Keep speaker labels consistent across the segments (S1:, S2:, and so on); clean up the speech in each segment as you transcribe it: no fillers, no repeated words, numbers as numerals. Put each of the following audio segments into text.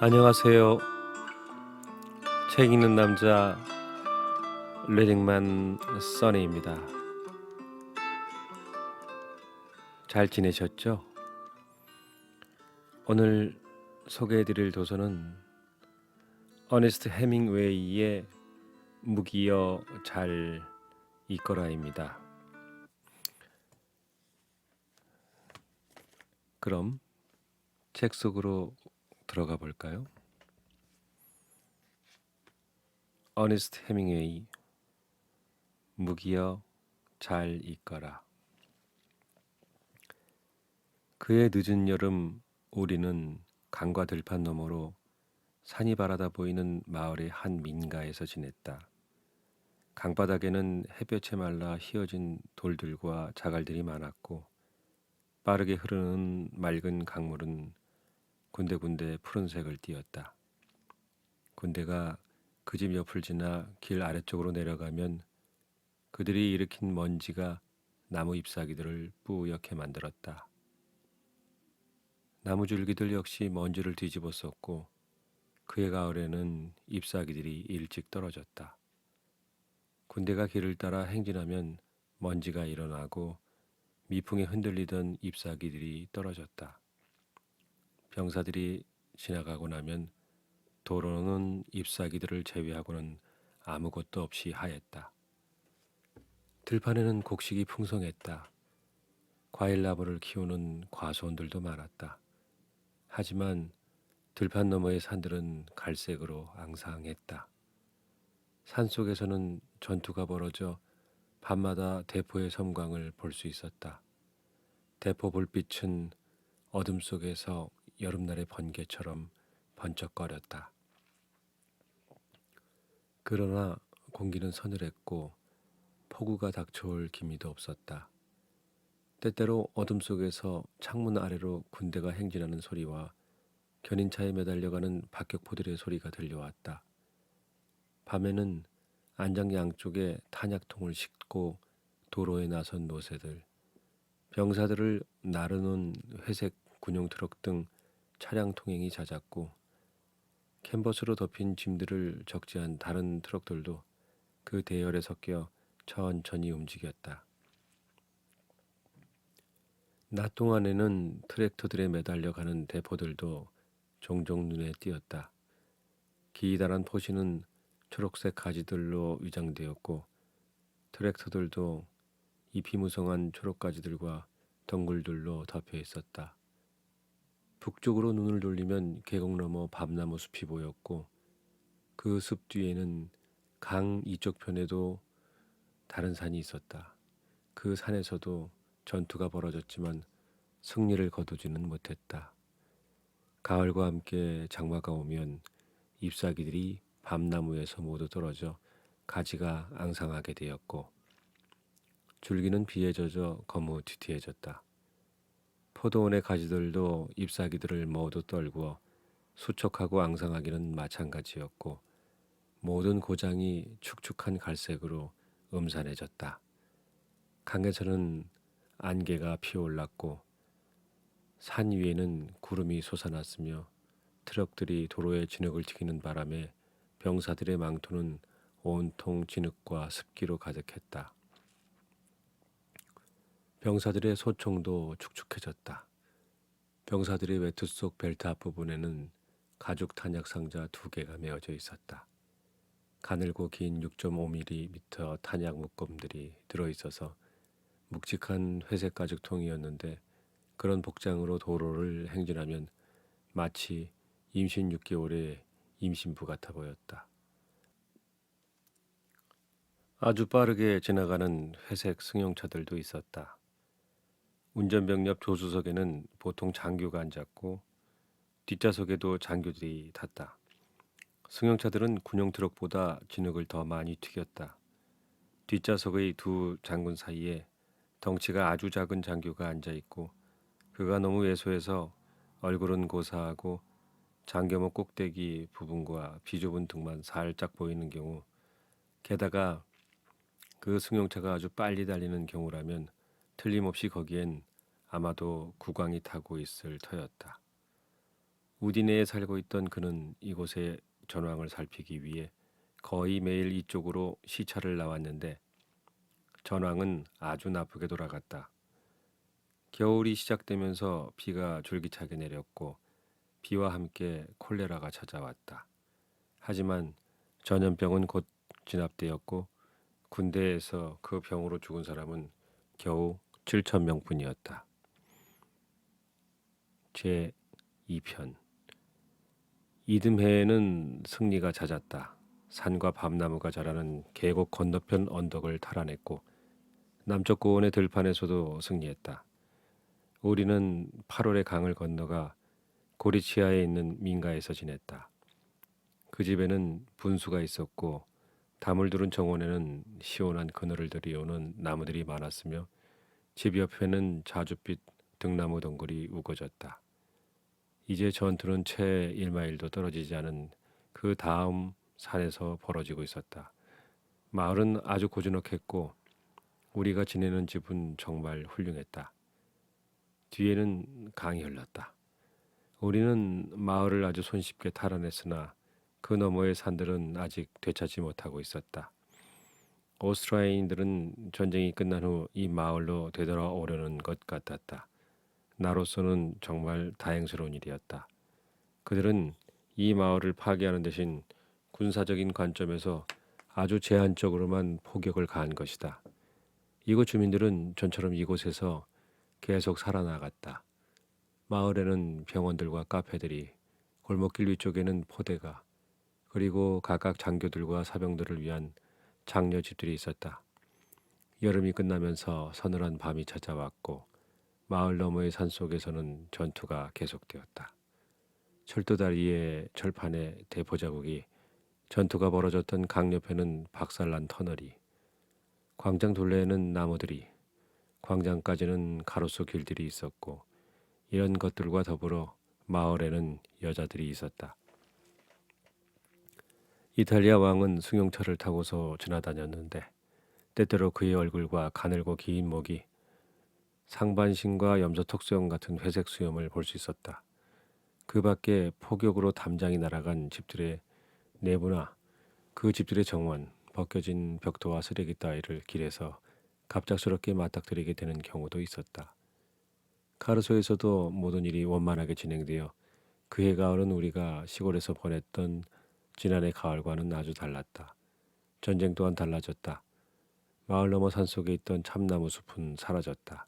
S1: 안녕하세요. 책 읽는 남자 레딩만 써니입니다. 잘 지내셨죠? 오늘 소개해드릴 도서는 어네스트 해밍웨이의 무기여 잘 있거라입니다. 그럼 책 속으로 들어가 볼까요? 어네스트 해밍웨이 무기여 잘 있거라. 그의 늦은 여름 우리는 강과 들판 너머로 산이 바라다 보이는 마을의 한 민가에서 지냈다. 강바닥에는 햇볕에 말라 휘어진 돌들과 자갈들이 많았고 빠르게 흐르는 맑은 강물은 군데군데 푸른색을 띠었다. 군대가 그 집 옆을 지나 길 아래쪽으로 내려가면 그들이 일으킨 먼지가 나무 잎사귀들을 뿌옇게 만들었다. 나무줄기들 역시 먼지를 뒤집었었고 그의 가을에는 잎사귀들이 일찍 떨어졌다. 군대가 길을 따라 행진하면 먼지가 일어나고 미풍에 흔들리던 잎사귀들이 떨어졌다. 병사들이 지나가고 나면 도로는 잎사귀들을 제외하고는 아무것도 없이 하였다. 들판에는 곡식이 풍성했다. 과일나무를 키우는 과수원들도 많았다. 하지만 들판 너머의 산들은 갈색으로 앙상했다. 산속에서는 전투가 벌어져 밤마다 대포의 섬광을 볼 수 있었다. 대포 불빛은 어둠 속에서 여름날의 번개처럼 번쩍거렸다. 그러나 공기는 서늘했고 폭우가 닥쳐올 기미도 없었다. 때때로 어둠 속에서 창문 아래로 군대가 행진하는 소리와 견인차에 매달려가는 박격포들의 소리가 들려왔다. 밤에는 안장 양쪽에 탄약통을 싣고 도로에 나선 노새들, 병사들을 나르는 회색 군용 트럭 등 차량 통행이 잦았고 캔버스로 덮인 짐들을 적재한 다른 트럭들도 그 대열에 섞여 천천히 움직였다. 낮 동안에는 트랙터들에 매달려 가는 대포들도 종종 눈에 띄었다. 기다란 포시는 초록색 가지들로 위장되었고 트랙터들도 잎이 무성한 초록가지들과 덩굴들로 덮여 있었다. 북쪽으로 눈을 돌리면 계곡 너머 밤나무 숲이 보였고 그 숲 뒤에는 강 이쪽 편에도 다른 산이 있었다. 그 산에서도 전투가 벌어졌지만 승리를 거두지는 못했다. 가을과 함께 장마가 오면 잎사귀들이 밤나무에서 모두 떨어져 가지가 앙상하게 되었고 줄기는 비에 젖어 거무튀튀해졌다. 포도원의 가지들도 잎사귀들을 모두 떨구어 수척하고 앙상하기는 마찬가지였고 모든 고장이 축축한 갈색으로 음산해졌다. 강에서는 안개가 피어올랐고 산 위에는 구름이 솟아났으며 트럭들이 도로에 진흙을 튀기는 바람에 병사들의 망토는 온통 진흙과 습기로 가득했다. 병사들의 소총도 축축해졌다. 병사들의 외투 속 벨트 앞부분에는 가죽 탄약 상자 2개가 메어져 있었다. 가늘고 긴 6.5mm 탄약 묶음들이 들어있어서 묵직한 회색 가죽통이었는데 그런 복장으로 도로를 행진하면 마치 임신 6개월의 임신부 같아 보였다. 아주 빠르게 지나가는 회색 승용차들도 있었다. 운전병 옆 조수석에는 보통 장교가 앉았고 뒷좌석에도 장교들이 탔다. 승용차들은 군용 트럭보다 진흙을 더 많이 튀겼다. 뒷좌석의 두 장군 사이에 덩치가 아주 작은 장교가 앉아있고 그가 너무 왜소해서 얼굴은 고사하고 장교목 꼭대기 부분과 비좁은 등만 살짝 보이는 경우 게다가 그 승용차가 아주 빨리 달리는 경우라면 틀림없이 거기엔 아마도 국왕이 타고 있을 터였다. 우디네에 살고 있던 그는 이곳의 전황을 살피기 위해 거의 매일 이쪽으로 시차를 나왔는데 전황은 아주 나쁘게 돌아갔다. 겨울이 시작되면서 비가 줄기차게 내렸고 비와 함께 콜레라가 찾아왔다. 하지만 전염병은 곧 진압되었고 군대에서 그 병으로 죽은 사람은 겨우 7천 명뿐이었다. 제 2편. 이듬해에는 승리가 잦았다. 산과 밤나무가 자라는 계곡 건너편 언덕을 탈환했고 남쪽 고원의 들판에서도 승리했다. 우리는 8월에 강을 건너가 고리치아에 있는 민가에서 지냈다. 그 집에는 분수가 있었고 담을 두른 정원에는 시원한 그늘을 들이오는 나무들이 많았으며 집 옆에는 자줏빛 등나무 덩굴이 우거졌다. 이제 전투는 채 1마일도 떨어지지 않은 그 다음 산에서 벌어지고 있었다. 마을은 아주 고즈넉했고 우리가 지내는 집은 정말 훌륭했다. 뒤에는 강이 흘렀다. 우리는 마을을 아주 손쉽게 탈환했으나 그 너머의 산들은 아직 되찾지 못하고 있었다. 오스트리아인들은 전쟁이 끝난 후 이 마을로 되돌아오려는 것 같았다. 나로서는 정말 다행스러운 일이었다. 그들은 이 마을을 파괴하는 대신 군사적인 관점에서 아주 제한적으로만 포격을 가한 것이다. 이곳 주민들은 전처럼 이곳에서 계속 살아나갔다. 마을에는 병원들과 카페들이, 골목길 위쪽에는 포대가, 그리고 각각 장교들과 사병들을 위한 장려집들이 있었다. 여름이 끝나면서 서늘한 밤이 찾아왔고 마을 너머의 산속에서는 전투가 계속되었다. 철도다리의 철판에 대포자국이, 전투가 벌어졌던 강 옆에는 박살난 터널이, 광장 둘레에는 나무들이, 광장까지는 가로수 길들이 있었고 이런 것들과 더불어 마을에는 여자들이 있었다. 이탈리아 왕은 승용차를 타고서 지나다녔는데 때때로 그의 얼굴과 가늘고 긴 목이 상반신과 염소턱수염 같은 회색 수염을 볼 수 있었다. 그 밖에 폭격으로 담장이 날아간 집들의 내부나 그 집들의 정원, 벗겨진 벽돌과 쓰레기 따위를 길에서 갑작스럽게 맞닥뜨리게 되는 경우도 있었다. 카르소에서도 모든 일이 원만하게 진행되어 그해 가을은 우리가 시골에서 보냈던 지난해 가을과는 아주 달랐다. 전쟁 또한 달라졌다. 마을 너머 산속에 있던 참나무 숲은 사라졌다.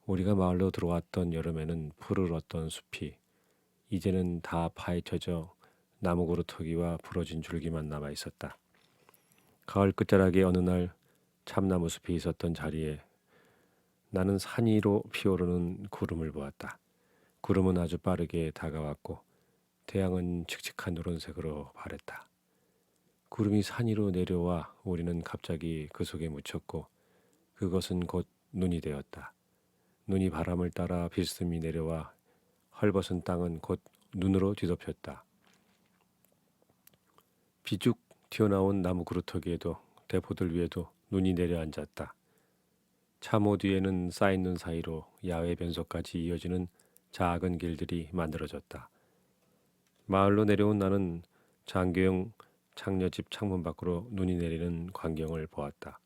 S1: 우리가 마을로 들어왔던 여름에는 푸르렀던 숲이 이제는 다 파헤쳐져 나무 그루터기와 부러진 줄기만 남아 있었다. 가을 끝자락에 어느 날 참나무 숲이 있었던 자리에 나는 산 위로 피오르는 구름을 보았다. 구름은 아주 빠르게 다가왔고 태양은 칙칙한 노란색으로 바랬다. 구름이 산 위로 내려와 우리는 갑자기 그 속에 묻혔고 그것은 곧 눈이 되었다. 눈이 바람을 따라 비스듬히 내려와 헐벗은 땅은 곧 눈으로 뒤덮였다. 비죽 튀어나온 나무 그루터기에도 대포들 위에도 눈이 내려앉았다. 참호 뒤에는 쌓인 눈 사이로 야외 변소까지 이어지는 작은 길들이 만들어졌다. 마을로 내려온 나는 장교용 창녀집 창문 밖으로 눈이 내리는 광경을 보았다.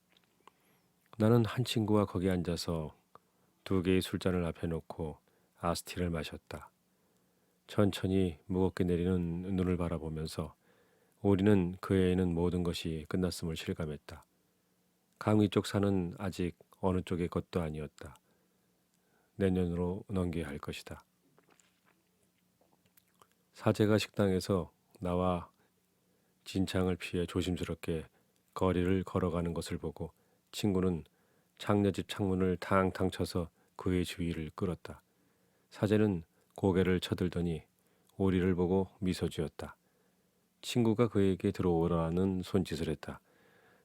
S1: 나는 한 친구와 거기 앉아서 2개의 술잔을 앞에 놓고 아스티를 마셨다. 천천히 무겁게 내리는 눈을 바라보면서 우리는 그 해에는 모든 것이 끝났음을 실감했다. 강 위쪽 산은 아직 어느 쪽의 것도 아니었다. 내년으로 넘겨야 할 것이다. 사제가 식당에서 나와 진창을 피해 조심스럽게 거리를 걸어가는 것을 보고 친구는 창녀집 창문을 탕탕 쳐서 그의 주위를 끌었다. 사제는 고개를 쳐들더니 우리를 보고 미소 지었다. 친구가 그에게 들어오라는 손짓을 했다.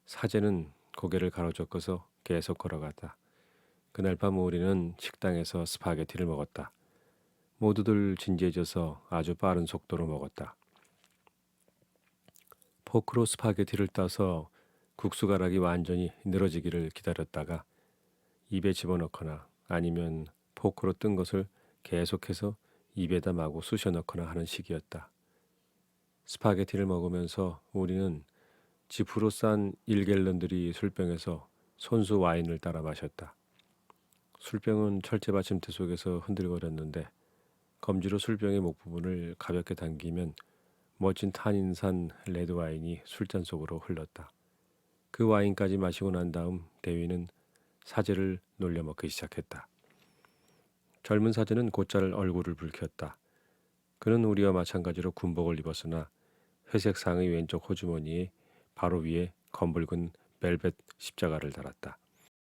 S1: 사제는 고개를 가로젓고서 계속 걸어갔다. 그날 밤 우리는 식당에서 스파게티를 먹었다. 모두들 진지해져서 아주 빠른 속도로 먹었다. 포크로 스파게티를 따서 국수가락이 완전히 늘어지기를 기다렸다가 입에 집어넣거나 아니면 포크로 뜬 것을 계속해서 입에다 마구 쑤셔 넣거나 하는 시기였다. 스파게티를 먹으면서 우리는 지프로 싼 1갤런들이 술병에서 손수 와인을 따라 마셨다. 술병은 철제 받침대 속에서 흔들거렸는데 검지로 술병의 목 부분을 가볍게 당기면 멋진 탄닌산 레드와인이 술잔 속으로 흘렀다. 그 와인까지 마시고 난 다음 대위는 사제를 놀려먹기 시작했다. 젊은 사제는 곧잘 얼굴을 붉혔다. 그는 우리와 마찬가지로 군복을 입었으나 회색 상의 왼쪽 호주머니에 바로 위에 검붉은 벨벳 십자가를 달았다.